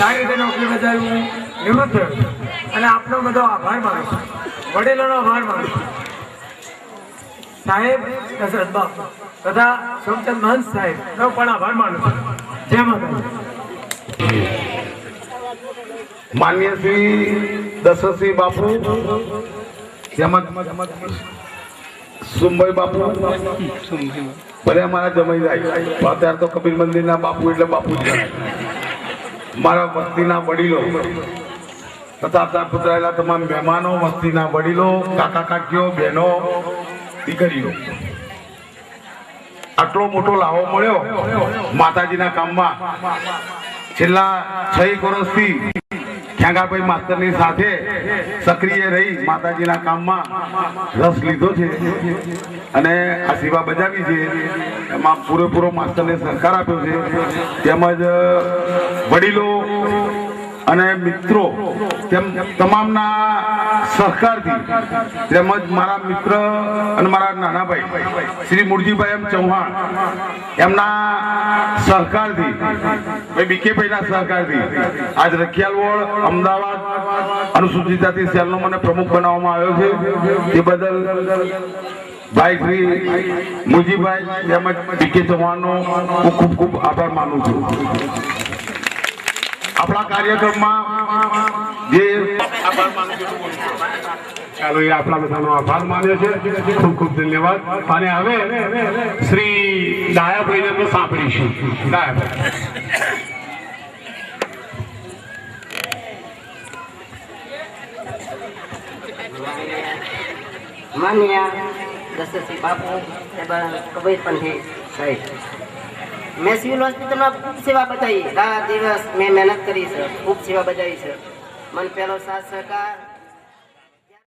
સારી રીતે નોકરી બજાવી હું નિવૃત્ત થયો અને આપનો બધો આભાર માનું છું, વડીલોનો આભાર માનું છું, સાહેબ દશરથ બાપુ તથા સોમચંદ મહંત સાહેબનો પણ આભાર માનું છું. જય માતાજી. માન્ય શ્રી દશરથસિંહ બાપુ તેમજ સુમભાઈ બાપુ ભલે અમારા જમાઈ જાય અત્યારે તો કબીર મંદિરના બાપુ એટલે બાપુ જ ગણાય. મારા વસ્તીના વડીલો તથા અત્યારે પુતરાયેલા તમામ મહેમાનો, વસ્તીના વડીલો, કાકા કાકીઓ, બહેનો, દીકરીઓ, આટલો મોટો લાવો મળ્યો માતાજીના કામમાં. છેલ્લા 6 વર્ષથી ખ્યાંગાભાઈ માસ્તરની સાથે સક્રિય રહી માતાજીના કામમાં રસ લીધો છે અને આ સેવા બજાવી છે. એમાં પૂરેપૂરો માસ્તરને સહકાર આપ્યો છે. તેમજ વડીલો અને મિત્રો તેમ તમામના સહકારથી તેમજ મારા મિત્ર અને મારા નાના ભાઈ શ્રી મૂળજીભાઈ એમ ચૌહાણ એમના સહકારથી ભાઈ બીકેભાઈના સહકારથી આજ રખિયાલવોડ અમદાવાદ અનુસૂચિત જાતિ સેલનો મને પ્રમુખ બનાવવામાં આવ્યો છે. એ બદલ ભાઈ શ્રી મૂળજીભાઈ તેમજ બીકે ચૌહાણનો હું ખૂબ ખૂબ આભાર માનું છું. આપણા કાર્યક્રમમાં જે આભાર માનું છું ચાલો એ આપણા બધાનો આભાર માન્યો છે. ખૂબ ખૂબ ધન્યવાદ. અને હવે શ્રી ડાયાભાઈને તો સાંભળીશું. ડાયાભાઈ માન્ય દશરથસિંહ બાપુ કબીર પંથી સાહેબ, મેં સિવિલ હોસ્પિટલમાં ખૂબ સેવા બતાવી. રાત દિવસ મેં મહેનત કરી છે, ખૂબ સેવા બજાવી છે. મને પહેલો સાથ સહકાર